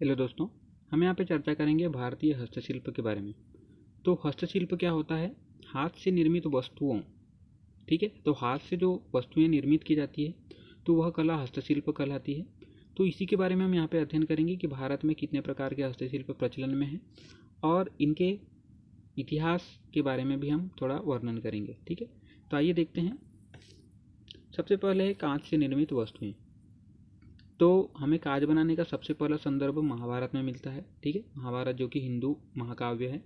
Hello दोस्तों, हम यहाँ पे चर्चा करेंगे भारतीय हस्तशिल्प के बारे में। तो हस्तशिल्प क्या होता है? हाथ से निर्मित वस्तुओं, ठीक है। तो हाथ से जो वस्तुएं निर्मित की जाती है तो वह कला हस्तशिल्प कहलाती है। तो इसी के बारे में हम यहाँ पे अध्ययन करेंगे कि भारत में कितने प्रकार के हस्तशिल्प प्रचलन में हैं और इनके इतिहास के बारे में भी हम थोड़ा वर्णन करेंगे, ठीक है। तो आइए देखते हैं। सबसे पहले है कांच से निर्मित वस्तुएं। तो हमें काज बनाने का सबसे पहला संदर्भ महाभारत में मिलता है, ठीक है। महाभारत जो कि हिंदू महाकाव्य है।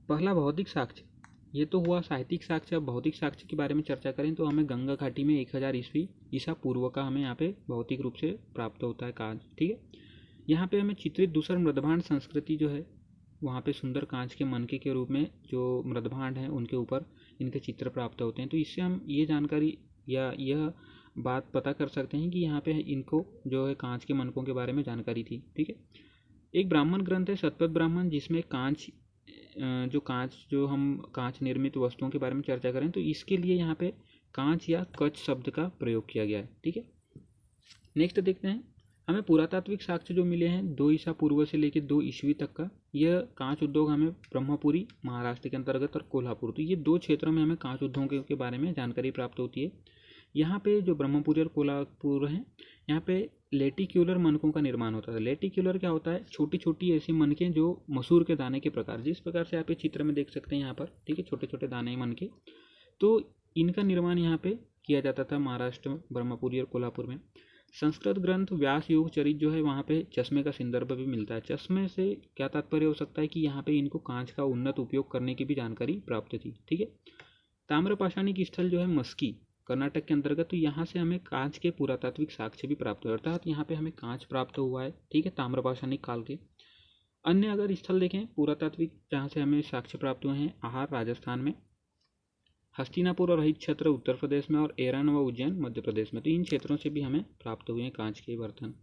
पहला भौतिक साक्ष्य, ये तो हुआ साहित्यिक साक्ष्य। अब भौतिक साक्ष्य के बारे में चर्चा करें तो हमें गंगा घाटी में 1000 ईस्वी ईसा पूर्व का हमें यहाँ पे भौतिक रूप से प्राप्त होता है कांच, ठीक है। यहाँ पे हमें चित्रित दूसर मृदभांड संस्कृति जो है, वहाँ पे सुंदर कांच के मनके के रूप में जो मृदभांड हैं उनके ऊपर इनके चित्र प्राप्त होते हैं। तो इससे हम ये जानकारी या यह बात पता कर सकते हैं कि यहाँ पे इनको जो है कांच के मनकों के बारे में जानकारी थी, ठीक है। एक ब्राह्मण ग्रंथ है सतपथ ब्राह्मण, जिसमें जो हम कांच निर्मित वस्तुओं के बारे में चर्चा करें तो इसके लिए यहाँ पे कांच या कच शब्द का प्रयोग किया गया है, ठीक है। नेक्स्ट देखते हैं, हमें पुरातात्विक साक्ष्य जो मिले हैं 2 ईसा पूर्व से लेकर 2 ईस्वी तक का। यह कांच उद्योग हमें ब्रह्मपुरी महाराष्ट्र के अंतर्गत और कोल्हापुर, तो ये 2 क्षेत्रों में हमें कांच उद्योग के बारे में जानकारी प्राप्त होती है। यहाँ पे जो ब्रह्मपुरी और कोल्हापुर हैं, यहाँ पे लेटिक्यूलर मनकों का निर्माण होता है। लेटिक्यूलर क्या होता है? छोटी छोटी ऐसी मनकें जो मसूर के दाने के प्रकार, जिस प्रकार से आप ये चित्र में देख सकते हैं यहाँ पर, ठीक है, छोटे छोटे दाने मनके। तो इनका निर्माण यहाँ पे किया जाता था महाराष्ट्र में, ब्रह्मपुरी और कोल्हापुर में। संस्कृत ग्रंथ व्यास योग चरित जो है, वहाँ पे चश्मे का संदर्भ भी मिलता है। चश्मे से क्या तात्पर्य हो सकता है कि यहाँ पे इनको कांच का उन्नत उपयोग करने की भी जानकारी प्राप्त थी, ठीक है। ताम्रपाषाणिक स्थल जो है मस्की, कर्नाटक के अंतर्गत, तो यहाँ से हमें कांच के पुरातात्विक साक्ष्य भी प्राप्त हुए, अर्थात यहाँ पे हमें कांच प्राप्त हुआ है, ठीक है, ताम्रपाषाणिक काल के। अन्य अगर स्थल देखें पुरातात्विक जहाँ से हमें साक्ष्य प्राप्त हुए हैं, आहार राजस्थान में, हस्तिनापुर और हित क्षेत्र उत्तर प्रदेश में, और एरन व उज्जैन मध्य प्रदेश में। तो इन क्षेत्रों से भी हमें प्राप्त हुए हैं कांच के बर्तन।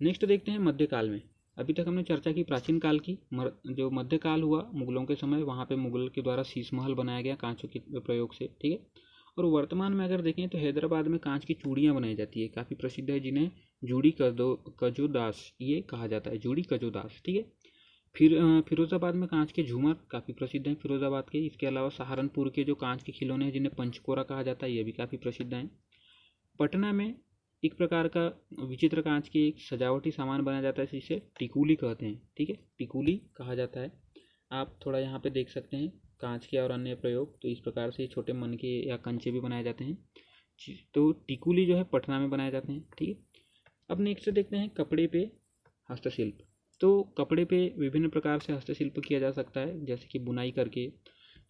नेक्स्ट देखते हैं मध्यकाल में। अभी तक हमने चर्चा की प्राचीन काल की। जो मध्यकाल हुआ मुगलों के समय, वहाँ पे मुगल के द्वारा शीश महल बनाया गया कांचों के प्रयोग से, ठीक है। और वर्तमान में अगर देखें तो हैदराबाद में कांच की चूड़ियाँ बनाई जाती है, काफ़ी प्रसिद्ध है, जिन्हें जूड़ी कजोदास ये कहा जाता है, जूड़ी कजोदास, ठीक है। फिर फिरोज़ाबाद में कांच के झूमर काफ़ी प्रसिद्ध हैं फिरोज़ाबाद के। इसके अलावा सहारनपुर के जो कांच के खिलौने हैं जिन्हें पंचकोरा कहा जाता है, ये भी काफ़ी प्रसिद्ध हैं। पटना में एक प्रकार का विचित्र कांच के एक सजावटी सामान बनाया जाता है, जिसे टिकुली कहते हैं, ठीक है, टिकुली कहा जाता है। आप थोड़ा यहाँ पे देख सकते हैं कांच के और अन्य प्रयोग। तो इस प्रकार से छोटे मनके या कंचे भी बनाए जाते हैं। तो टिकुली जो है पटना में बनाए जाते हैं, ठीक है। अब नेक्स्ट देखते हैं कपड़े पे हस्तशिल्प। तो कपड़े पे विभिन्न प्रकार से हस्तशिल्प किया जा सकता है, जैसे कि बुनाई करके,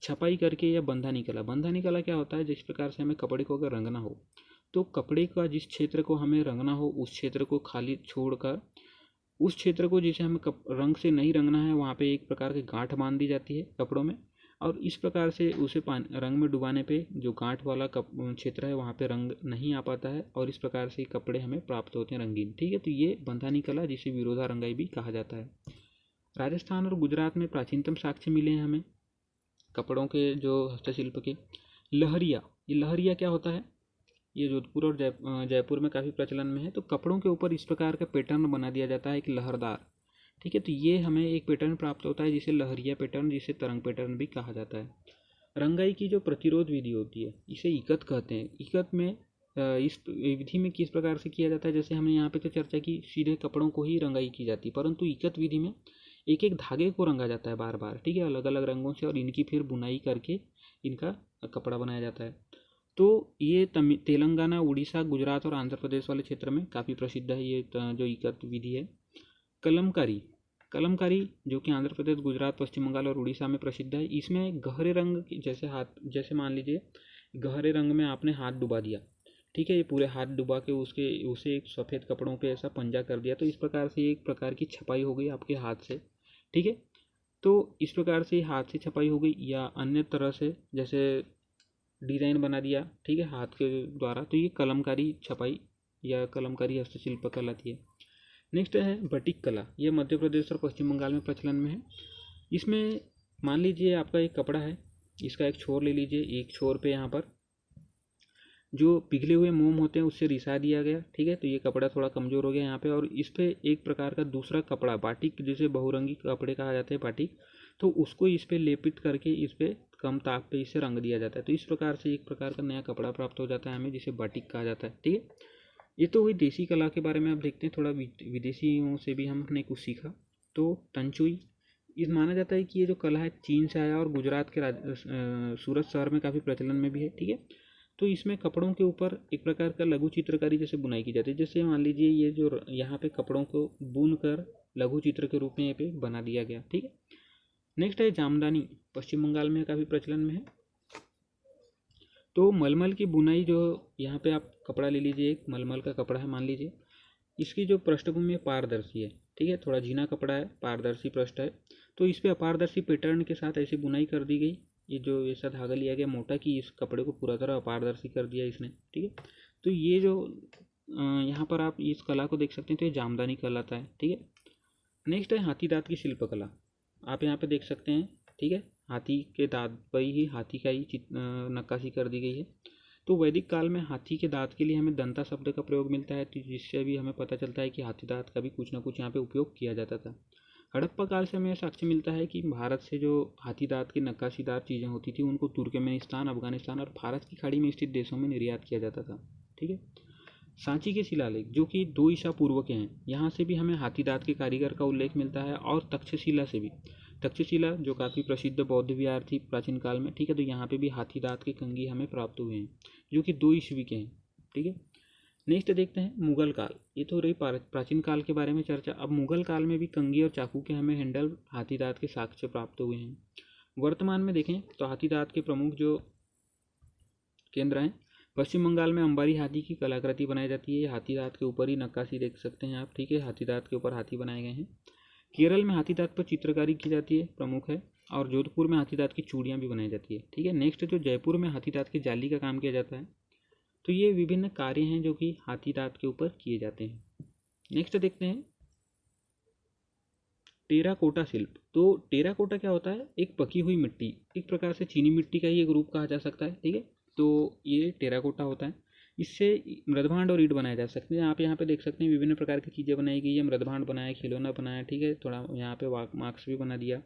छपाई करके, या बंधानी कला। बंधानी कला क्या होता है? जिस प्रकार से हमें कपड़े को अगर रंगना हो तो कपड़े का जिस क्षेत्र को हमें रंगना हो उस क्षेत्र को खाली छोड़कर उस क्षेत्र को जिसे हमें रंग से नहीं रंगना है, वहाँ पे एक प्रकार की गांठ बांध दी जाती है कपड़ों में, और इस प्रकार से उसे रंग में डुबाने पे जो गांठ वाला क्षेत्र है वहाँ पे रंग नहीं आ पाता है, और इस प्रकार से कपड़े हमें प्राप्त होते हैं रंगीन, ठीक है। तो ये बंधानी कला, जिसे विरोधा रंगाई भी कहा जाता है। राजस्थान और गुजरात में प्राचीनतम साक्ष्य मिले हैं हमें कपड़ों के जो हस्तशिल्प के। लहरिया, ये लहरिया क्या होता है? ये जोधपुर और जयपुर में काफ़ी प्रचलन में है। तो कपड़ों के ऊपर इस प्रकार का पैटर्न बना दिया जाता है, एक लहरदार, ठीक है। तो ये हमें एक पैटर्न प्राप्त होता है जिसे लहरिया पैटर्न, जिसे तरंग पैटर्न भी कहा जाता है। रंगाई की जो प्रतिरोध विधि होती है, इसे इकत कहते हैं। इकत में इस विधि में किस प्रकार से किया जाता है, जैसे हमने यहाँ पे तो चर्चा की सीधे कपड़ों को ही रंगाई की जाती है, परंतु इकत विधि में एक एक धागे को रंगा जाता है बार बार, ठीक है, अलग अलग रंगों से, और इनकी फिर बुनाई करके इनका कपड़ा बनाया जाता है। तो ये तेलंगाना, उड़ीसा, गुजरात और आंध्र प्रदेश वाले क्षेत्र में काफ़ी प्रसिद्ध है ये जो इकत विधि है। कलमकारी, कलमकारी जो कि आंध्र प्रदेश, गुजरात, पश्चिम बंगाल और उड़ीसा में प्रसिद्ध है। इसमें गहरे रंग जैसे मान लीजिए गहरे रंग में आपने हाथ डुबा दिया, ठीक है, ये पूरे हाथ डुबा के उसे एक सफ़ेद कपड़ों पे ऐसा पंजा कर दिया, तो इस प्रकार से एक प्रकार की छपाई हो गई आपके हाथ से, ठीक है। तो इस प्रकार से हाथ से छपाई हो गई, या अन्य तरह से जैसे डिज़ाइन बना दिया, ठीक है, हाथ के द्वारा, तो ये कलमकारी छपाई या कलमकारी हस्तशिल्प कहलाती है। नेक्स्ट है बटिक कला। ये मध्य प्रदेश और पश्चिम बंगाल में प्रचलन में है। इसमें मान लीजिए आपका एक कपड़ा है, इसका एक छोर ले लीजिए, एक छोर पे यहाँ पर जो पिघले हुए मोम होते हैं उससे रिसा दिया गया, ठीक है। तो ये कपड़ा थोड़ा कमज़ोर हो गया यहाँ पे, और इस पे एक प्रकार का दूसरा कपड़ा बाटिक, जिसे बहुरंगी कपड़े कहा जाता है बाटिक, तो उसको इस पे लेपित करके इस पे कम ताप पे इसे रंग दिया जाता है। तो इस प्रकार से एक प्रकार का नया कपड़ा प्राप्त हो जाता है हमें, जिसे बाटिक कहा जाता है, ठीक है। ये तो हुई देसी कला के बारे में। अब देखते हैं थोड़ा विदेशियों से भी हमने कुछ सीखा। तो तंचुई, इस माना जाता है कि ये जो कला है चीन से आया और गुजरात के सूरत शहर में काफ़ी प्रचलन में भी है, ठीक है। तो इसमें कपड़ों के ऊपर एक प्रकार का लघु चित्रकारी जैसे बुनाई की जाती है। जैसे मान लीजिए ये जो यहाँ पे कपड़ों को बुन कर लघु चित्र के रूप में यहाँ पे बना दिया गया, ठीक है। नेक्स्ट है जामदानी, पश्चिम बंगाल में काफ़ी प्रचलन में है। तो मलमल की बुनाई, जो यहाँ पे आप कपड़ा ले लीजिए, एक मलमल का कपड़ा है मान लीजिए, इसकी जो पृष्ठभूमि है पारदर्शी है, ठीक है, थोड़ा झीना कपड़ा है, पारदर्शी पृष्ठ है। तो इस पे अपारदर्शी पैटर्न के साथ ऐसी बुनाई कर दी गई, ये जो ऐसा धागा लिया गया मोटा कि इस कपड़े को पूरा तरह अपारदर्शी कर दिया इसने, ठीक है। तो ये जो यहाँ पर आप इस कला को देख सकते हैं, तो ये जामदानी कहलाता है, ठीक है। नेक्स्ट है हाथी दांत की शिल्पकला, आप यहाँ पे देख सकते हैं, ठीक है। हाथी के दांत पर ही हाथी का ही नक्काशी कर दी गई है। तो वैदिक काल में हाथी के दांत के लिए हमें दंता शब्द का प्रयोग मिलता है, तो जिससे भी हमें पता चलता है कि हाथी दांत का भी कुछ ना कुछ यहाँ पे उपयोग किया जाता था। हड़प्पा काल से हमें साक्ष्य मिलता है कि भारत से जो हाथी दांत की नक्काशीदार चीज़ें होती थी उनको तुर्कमेनिस्तान, अफगानिस्तान और भारत की खाड़ी में स्थित देशों में निर्यात किया जाता था, ठीक है। सांची के शिलालेख जो कि 2 ईसा पूर्व के हैं, यहाँ से भी हमें हाथी दांत के कारीगर का उल्लेख मिलता है, और तक्षशिला से भी। तक्षशिला जो काफ़ी प्रसिद्ध बौद्ध विहार थी प्राचीन काल में, ठीक है। तो यहाँ पे भी हाथी दांत के कंगी हमें प्राप्त हुए हैं, जो कि 2 ईस्वी के हैं, ठीक है। नेक्स्ट देखते हैं मुगल काल, ये तो रही प्राचीन काल के बारे में चर्चा। अब मुगल काल में भी कंगी और चाकू के हमें हैंडल हाथी दांत के साक्ष्य प्राप्त हुए हैं। वर्तमान में देखें तो हाथी दांत के प्रमुख जो केंद्र हैं, पश्चिम बंगाल में अंबारी हाथी की कलाकृति बनाई जाती है, हाथी दांत के ऊपर ही नक्काशी देख सकते हैं आप, ठीक है। हाथी दांत के ऊपर हाथी बनाए गए हैं। केरल में हाथी दांत पर चित्रकारी की जाती है, प्रमुख है। और जोधपुर में हाथी दांत की चूड़ियाँ भी बनाई जाती है, ठीक है। नेक्स्ट जो जयपुर में हाथी दांत की जाली का काम किया जाता है। तो ये विभिन्न कार्य हैं जो कि हाथी दांत के ऊपर किए जाते हैं। नेक्स्ट देखते हैं टेराकोटा शिल्प। तो टेराकोटा क्या होता है, एक पकी हुई मिट्टी, एक प्रकार से चीनी मिट्टी का ही एक रूप कहा जा सकता है, ठीक है। तो ये टेराकोटा होता है, इससे मृदभांड और ईंट बनाए जा सकते हैं। आप यहाँ पे देख सकते हैं विभिन्न प्रकार की चीज़ें बनाई गई है, मृदभांड बनाया, खिलौना बनाया, ठीक है। थोड़ा यहाँ पे मार्क्स भी बना दिया।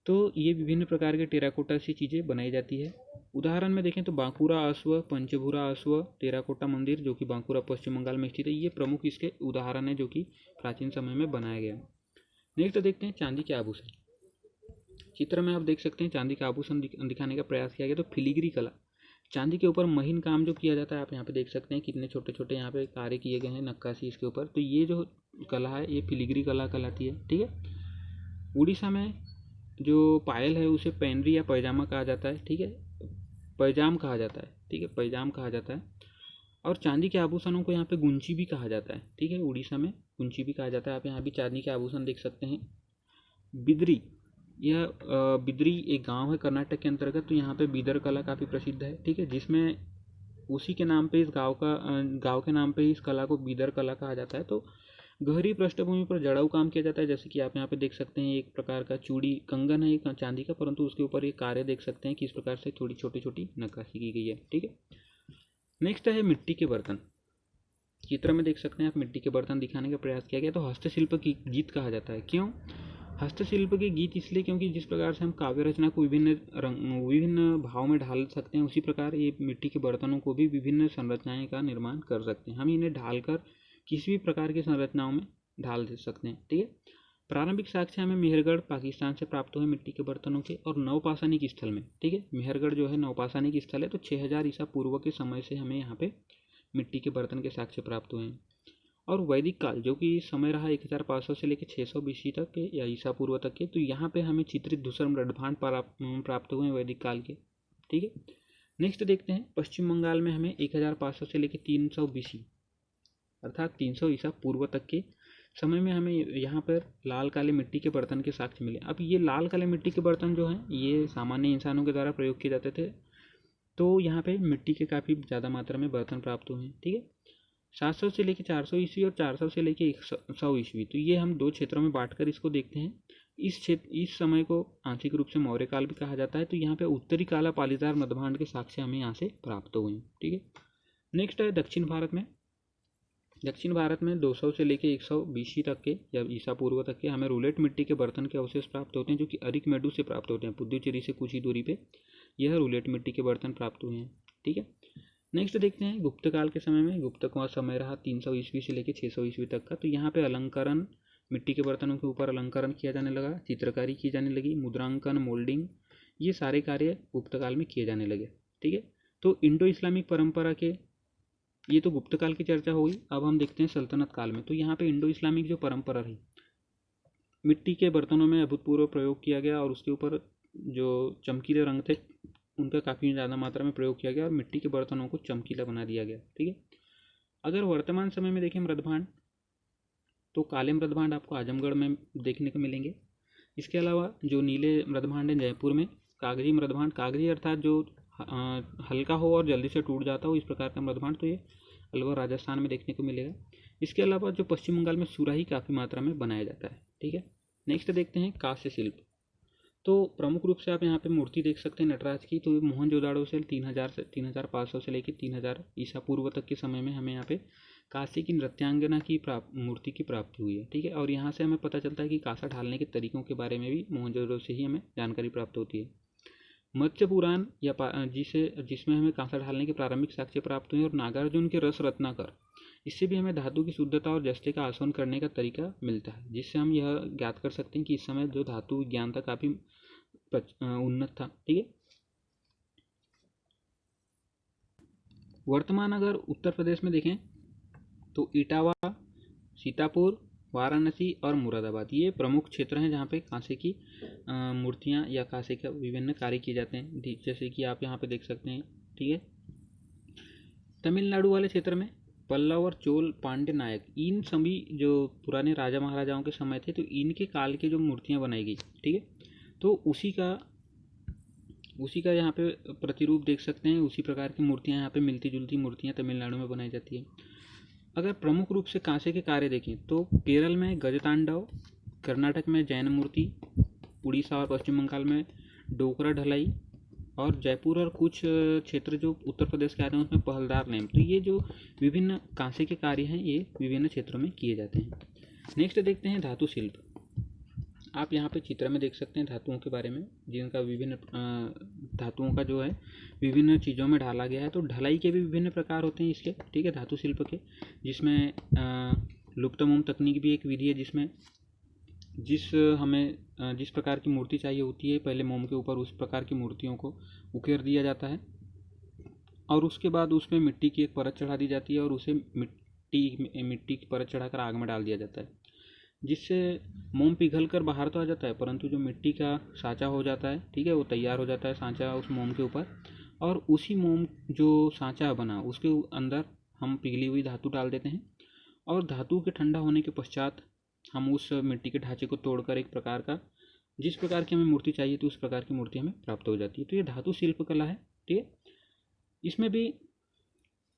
तो ये विभिन्न प्रकार के टेराकोटा से चीज़ें बनाई जाती है। उदाहरण में देखें तो बांकुरा अश्व, पंचभूरा अश्व टेराकोटा मंदिर जो कि बांकुरा पश्चिम बंगाल में स्थित है, ये प्रमुख इसके उदाहरण है जो कि प्राचीन समय में बनाया गया। नेक्स्ट देखते हैं चांदी के आभूषण। चित्र में आप देख सकते हैं चांदी का आभूषण दिखाने का प्रयास किया गया। तो फिलिग्री कला, चांदी के ऊपर महीन काम जो किया जाता है, आप यहाँ पे देख सकते हैं कितने छोटे छोटे यहाँ पे कार्य किए गए हैं, नक्काशी इसके ऊपर। तो ये जो कला है ये फिलिग्री कला कहलाती है, ठीक है। उड़ीसा में जो पायल है उसे पैनरी या पैजामा कहा जाता है, ठीक है, पैजाम कहा जाता है, ठीक है, पैजाम कहा जाता है। और चांदी के आभूषणों को यहाँ पे गुंची भी कहा जाता है, ठीक है, उड़ीसा में गुंची भी कहा जाता है। आप यहाँ भी चांदी के आभूषण देख सकते हैं। बिदरी, यह बिदरी एक गांव है कर्नाटक के अंतर्गत। तो यहाँ पे बिदर कला काफ़ी प्रसिद्ध है, ठीक है, जिसमें उसी के नाम पे इस गांव के नाम पे इस कला को बिदर कला कहा जाता है। तो गहरी पृष्ठभूमि पर जड़ाऊ काम किया जाता है, जैसे कि आप यहाँ पे देख सकते हैं एक प्रकार का चूड़ी कंगन है एक चांदी का, परंतु उसके ऊपर ये कार्य देख सकते हैं कि इस प्रकार से थोड़ी छोटी छोटी नक्काशी की गई है, ठीक है। नेक्स्ट है मिट्टी के बर्तन। चित्र में देख सकते हैं आप मिट्टी के बर्तन दिखाने का प्रयास किया गया। तो हस्तशिल्प की गीत कहा जाता है, क्यों हस्तशिल्प के गीत, इसलिए क्योंकि जिस प्रकार से हम काव्य रचना को विभिन्न भाव में ढाल सकते हैं, उसी प्रकार ये मिट्टी के बर्तनों को भी विभिन्न संरचनाएं का निर्माण कर सकते हैं। हम इन्हें ढालकर किसी भी प्रकार की संरचनाओं में ढाल दे सकते हैं, ठीक है। प्रारंभिक साक्ष्य हमें मेहरगढ़ पाकिस्तान से प्राप्त हुए मिट्टी के बर्तनों के, और नवपाषाणिक स्थल में, ठीक है, मेहरगढ़ जो है नवपाषाणिक स्थल है। तो 6000 ईसा पूर्व के समय से हमें यहाँ पे मिट्टी के बर्तन के साक्ष्य प्राप्त हुए हैं। और वैदिक काल जो कि समय रहा 1500 से लेकर 600 BC तक के या ईसा पूर्व तक के, तो यहाँ पे हमें चित्रित धूसर मृदभांड प्राप्त हुए हैं वैदिक काल के, ठीक है। नेक्स्ट देखते हैं पश्चिम बंगाल में हमें 1500 से लेकर 300 BC अर्थात 300 ईसा पूर्व तक के समय में हमें यहाँ पर लाल काले मिट्टी के बर्तन के साक्ष्य मिले। अब ये लाल काले मिट्टी के बर्तन जो हैं ये सामान्य इंसानों के द्वारा प्रयोग किए जाते थे। तो यहाँ पे मिट्टी के काफ़ी ज़्यादा मात्रा में बर्तन प्राप्त हुए हैं, ठीक है। 700 से लेकर 400 ईस्वी और 400 से लेकर 100 ईस्वी, तो ये हम 2 क्षेत्रों में बांटकर इसको देखते हैं। इस समय को आंशिक रूप से मौर्य काल भी कहा जाता है। तो यहाँ पे उत्तरी काला पालीदार मध्यभांड के साक्ष्य हमें यहाँ से प्राप्त हुए हैं, ठीक है। नेक्स्ट है दक्षिण भारत में। दक्षिण भारत में 200 से लेकर 100 BC तक के या ईसा पूर्व तक के हमें रूलेट मिट्टी के बर्तन के अवशेष प्राप्त होते हैं, जो कि अरिकमेडु से प्राप्त होते हैं। पुदुचेरी से कुछ ही दूरी पे यह रूलेट मिट्टी के बर्तन प्राप्त हुए हैं। ठीक है, नेक्स्ट देखते हैं गुप्त काल के समय में। गुप्त का समय रहा 300 ईस्वी से लेकर 600 ईस्वी तक का। तो यहाँ पे अलंकरण, मिट्टी के बर्तनों के ऊपर अलंकरण किया जाने लगा, चित्रकारी की जाने लगी, मुद्रांकन, मोल्डिंग, ये सारे कार्य गुप्त काल में किए जाने लगे। ठीक है, तो इंडो इस्लामिक परंपरा के, ये तो गुप्त काल की चर्चा होगी। अब हम देखते हैं सल्तनत काल में। तो यहाँ पे इंडो इस्लामिक जो परंपरा रही, मिट्टी के बर्तनों में अभूतपूर्व प्रयोग किया गया और उसके ऊपर जो चमकीले रंग थे उनका काफ़ी ज़्यादा मात्रा में प्रयोग किया गया और मिट्टी के बर्तनों को चमकीला बना दिया गया। ठीक है, अगर वर्तमान समय में देखें मृदभांड, तो काले मृदभांड आपको आजमगढ़ में देखने को मिलेंगे। इसके अलावा जो नीले मृदभांड हैं जयपुर में, कागजी मृदभांड, कागजी अर्थात जो हल्का हो और जल्दी से टूट जाता हो, इस प्रकार का मृदभांड, तो ये अलवर राजस्थान में देखने को मिलेगा। इसके अलावा जो पश्चिम बंगाल में सुराही काफ़ी मात्रा में बनाया जाता है। ठीक है, नेक्स्ट देखते हैं कांस्य शिल्प। तो प्रमुख रूप से आप यहाँ पे मूर्ति देख सकते हैं नटराज की। तो मोहनजोदाड़ो से 3500 से लेकर 3000 ईसा पूर्व तक के समय में हमें यहाँ पे कांसे की नृत्यांगना की मूर्ति की प्राप्ति हुई है। ठीक है, और यहाँ से हमें पता चलता है कि कांसा ढालने के तरीकों के बारे में भी मोहनजोदाड़ो से ही हमें जानकारी प्राप्त होती है। मत्स्य पुराण या जिसमें हमें कांसा ढालने के प्रारंभिक साक्ष्य प्राप्त हुए, और नागार्जुन के रस रत्नाकर, इससे भी हमें धातु की शुद्धता और जस्ते का आसवन करने का तरीका मिलता है, जिससे हम यह ज्ञात कर सकते हैं कि इस समय जो धातु विज्ञान था काफ़ी उन्नत था। ठीक है, वर्तमान अगर उत्तर प्रदेश में देखें तो इटावा, सीतापुर, वाराणसी और मुरादाबाद ये प्रमुख क्षेत्र हैं जहाँ पे कांसे की मूर्तियाँ या कांसे के विभिन्न कार्य किए जाते हैं, जैसे कि आप यहाँ पे देख सकते हैं। ठीक है, तमिलनाडु वाले क्षेत्र में पल्लव और चोल, पांड्य, नायक, इन सभी जो पुराने राजा महाराजाओं के समय थे, तो इनके काल के जो मूर्तियाँ बनाई गई। ठीक है, तो उसी का यहाँ पे प्रतिरूप देख सकते हैं। उसी प्रकार की मूर्तियाँ यहाँ पे मिलती जुलती मूर्तियाँ तमिलनाडु में बनाई जाती है। अगर प्रमुख रूप से कांसे के कार्य देखें तो केरल में गजतांडव, कर्नाटक में जैन मूर्ति, उड़ीसा और पश्चिम बंगाल में डोकरा ढलाई, और जयपुर और कुछ क्षेत्र जो उत्तर प्रदेश के आते हैं उसमें पहलदार नेम। तो ये जो विभिन्न कांसे के कार्य हैं ये विभिन्न क्षेत्रों में किए जाते हैं। नेक्स्ट देखते हैं धातु शिल्प। आप यहाँ पे चित्र में देख सकते हैं धातुओं के बारे में, जिनका विभिन्न धातुओं का जो है विभिन्न चीज़ों में ढाला गया है। तो ढलाई के भी विभिन्न प्रकार होते हैं इसके। ठीक है, धातु शिल्प के, जिसमें लुप्त मोम तकनीक भी एक विधि है, जिसमें जिस प्रकार की मूर्ति चाहिए होती है, पहले मोम के ऊपर उस प्रकार की मूर्तियों को उकेर दिया जाता है और उसके बाद उसमें मिट्टी की एक परत चढ़ा दी जाती है और उसे मिट्टी की परत चढ़ाकर आग में डाल दिया जाता है, जिससे मोम पिघल कर बाहर तो आ जाता है, परंतु जो मिट्टी का सांचा हो जाता है, ठीक है, वो तैयार हो जाता है सांचा उस मोम के ऊपर, और उसी मोम जो सांचा बना उसके अंदर हम पिघली हुई धातु डाल देते हैं और धातु के ठंडा होने के पश्चात हम उस मिट्टी के ढांचे को तोड़कर एक प्रकार का, जिस प्रकार की हमें मूर्ति चाहिए तो उस प्रकार की मूर्ति हमें प्राप्त हो जाती है। तो ये धातु शिल्प कला है। ठीक है, इसमें भी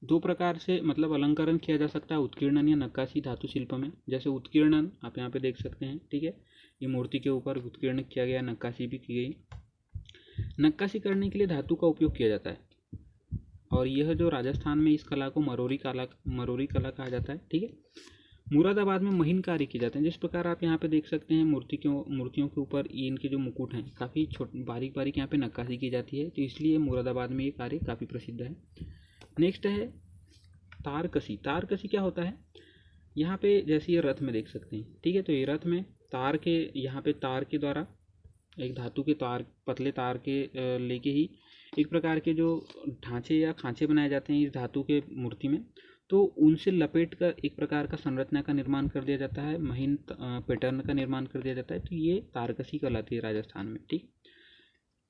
दो प्रकार से मतलब अलंकरण किया जा सकता है, उत्कीर्णन या नक्काशी धातु शिल्प में। जैसे उत्कीर्णन आप यहाँ पे देख सकते हैं। ठीक है, ये मूर्ति के ऊपर उत्कीर्ण किया गया, नक्काशी भी की गई। नक्काशी करने के लिए धातु का उपयोग किया जाता है और यह जो राजस्थान में इस कला को मरोरी कला कहा जाता है। ठीक है, मुरादाबाद में महीन कार्य किए जाते हैं। जिस प्रकार आप यहाँ पे देख सकते हैं मूर्तियों के ऊपर इनके जो मुकुट हैं काफ़ी बारीक बारीक यहाँ पे नक्काशी की जाती है, तो इसलिए मुरादाबाद में ये कार्य काफ़ी प्रसिद्ध है। नेक्स्ट है तारकसी। तारकसी क्या होता है, यहाँ पे जैसे ये रथ में देख सकते हैं। ठीक है, तो ये रथ में तार के यहाँ पे तार के द्वारा एक धातु के तार, पतले तार के लेके ही एक प्रकार के जो ढांचे या खांचे बनाए जाते हैं इस धातु के मूर्ति में, तो उनसे लपेट कर एक प्रकार का संरचना का निर्माण कर दिया जाता है, महीन पैटर्न का निर्माण कर दिया जाता है। तो ये तारकसी कहलाती है राजस्थान में। ठीक,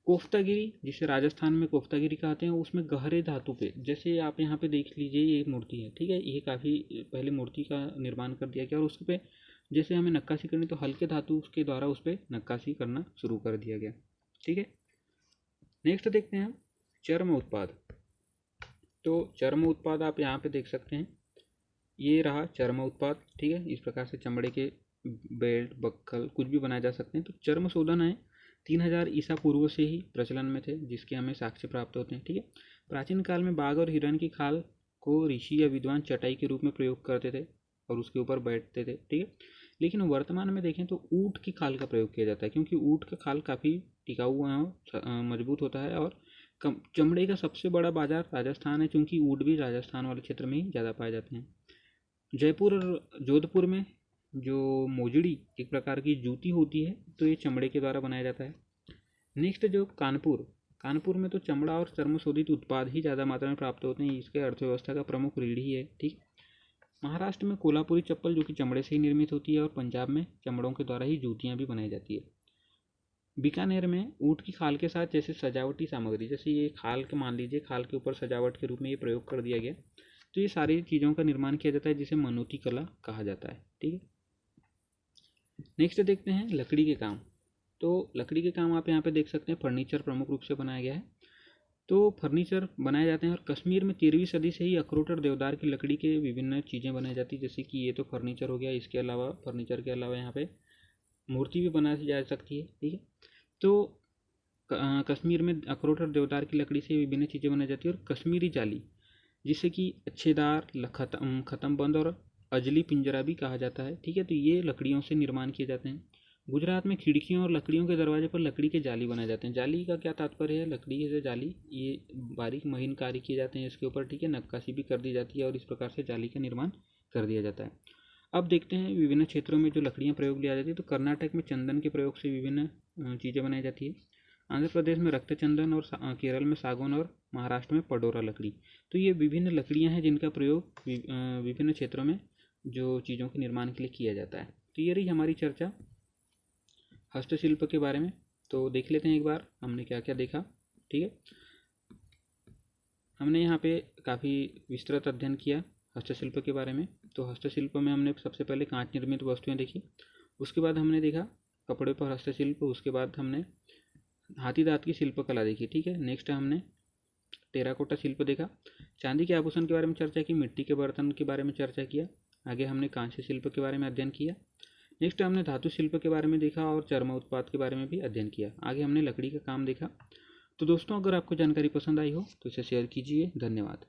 कोफ्तागिरी, जिसे राजस्थान में कोफ्तागिरी कहते हैं, उसमें गहरे धातु पे, जैसे आप यहाँ पे देख लीजिए ये मूर्ति है। ठीक है, ये काफ़ी पहले मूर्ति का निर्माण कर दिया गया और उस पर जैसे हमें नक्काशी करनी तो हल्के धातु के द्वारा उस पर नक्काशी करना शुरू कर दिया गया। ठीक है, नेक्स्ट देखते हैं हम चर्म उत्पाद। तो चर्म उत्पाद आप यहाँ पे देख सकते हैं, ये रहा चर्म उत्पाद। ठीक है, इस प्रकार से चमड़े के बेल्ट, बक्कल कुछ भी बनाए जा सकते हैं। तो चर्म शोधन है 3000 ईसा पूर्व से ही प्रचलन में थे, जिसके हमें साक्ष्य प्राप्त होते हैं। ठीक है, प्राचीन काल में बाघ और हिरण की खाल को ऋषि या विद्वान चटाई के रूप में प्रयोग करते थे और उसके ऊपर बैठते थे, ठीक है। लेकिन वर्तमान में देखें तो ऊँट की खाल का प्रयोग किया जाता है, क्योंकि ऊँट का खाल काफ़ी टिकाऊ मजबूत होता है। और चमड़े का सबसे बड़ा बाजार राजस्थान है, क्योंकि ऊँट भी राजस्थान वाले क्षेत्र में ही ज़्यादा पाए जाते हैं। जयपुर और जोधपुर में जो मोजड़ी एक प्रकार की जूती होती है, तो ये चमड़े के द्वारा बनाया जाता है। नेक्स्ट जो कानपुर में तो चमड़ा और चर्म शोधित उत्पाद ही ज़्यादा मात्रा में प्राप्त होते हैं। इसके अर्थव्यवस्था का प्रमुख रीढ़ ही है, ठीक। महाराष्ट्र में कोल्हापुरी चप्पल जो कि चमड़े से ही निर्मित होती है, और पंजाब में चमड़ों के द्वारा ही जूतियाँ भी बनाई जाती है। बीकानेर में ऊँट की खाल के साथ जैसे सजावटी सामग्री, जैसे ये खाल के मान लीजिए, खाल के ऊपर सजावट के रूप में ये प्रयोग कर दिया गया, तो ये सारी चीज़ों का निर्माण किया जाता है, जिसे मनोती कला कहा जाता है, ठीक है। नेक्स्ट देखते हैं लकड़ी के काम। तो लकड़ी के काम आप यहाँ पे देख सकते हैं, फर्नीचर प्रमुख रूप से बनाया गया है। तो फर्नीचर बनाए जाते हैं, और कश्मीर में 13वीं सदी से ही अखरोट और देवदार की लकड़ी के विभिन्न चीज़ें बनाई जाती है, जैसे कि ये तो फर्नीचर हो गया। इसके अलावा फर्नीचर के अलावा यहाँ पे मूर्ति भी बनाई जा सकती है, ठीक है। तो कश्मीर में अखरोट और देवदार की लकड़ी से विभिन्न चीज़ें बनाई जाती है। और कश्मीरी जाली, जिसे कि अच्छेदार, खत्म बंद और अजली पिंजरा भी कहा जाता है, ठीक है। तो ये लकड़ियों से निर्माण किए जाते हैं। गुजरात में खिड़कियों और लकड़ियों के दरवाजे पर लकड़ी के जाली बनाए जाते हैं। जाली का क्या तात्पर्य है? लकड़ी से जाली, ये बारीक महीन कार्य किए जाते हैं इसके ऊपर, ठीक है। नक्काशी भी कर दी जाती है और इस प्रकार से जाली का निर्माण कर दिया जाता है। अब देखते हैं विभिन्न क्षेत्रों में जो लकड़ियाँ प्रयोग लिया जाती है। तो कर्नाटक में चंदन के प्रयोग से विभिन्न चीज़ें बनाई जाती है। आंध्र प्रदेश में रक्त चंदन, और केरल में सागौन, और महाराष्ट्र में पडोरा लकड़ी। तो ये विभिन्न लकड़ियाँ हैं जिनका प्रयोग विभिन्न क्षेत्रों में जो चीज़ों के निर्माण के लिए किया जाता है। तो ये रही हमारी चर्चा हस्तशिल्प के बारे में। तो देख लेते हैं एक बार हमने क्या क्या देखा, ठीक है। हमने यहाँ पे काफ़ी विस्तृत अध्ययन किया हस्तशिल्प के बारे में। तो हस्तशिल्प में हमने सबसे पहले कांच निर्मित वस्तुएं देखी, उसके बाद हमने देखा कपड़े पर हस्तशिल्प, उसके बाद हमने हाथी दांत की शिल्पकला देखी, ठीक है। नेक्स्ट हमने टेराकोटा शिल्प देखा, चांदी के आभूषण के बारे में चर्चा की, मिट्टी के बर्तन के बारे में चर्चा किया, आगे हमने कांस्य शिल्प के बारे में अध्ययन किया। नेक्स्ट हमने धातु शिल्प के बारे में देखा और चर्म उत्पाद के बारे में भी अध्ययन किया। आगे हमने लकड़ी का काम देखा। तो दोस्तों, अगर आपको जानकारी पसंद आई हो तो इसे शेयर कीजिए। धन्यवाद।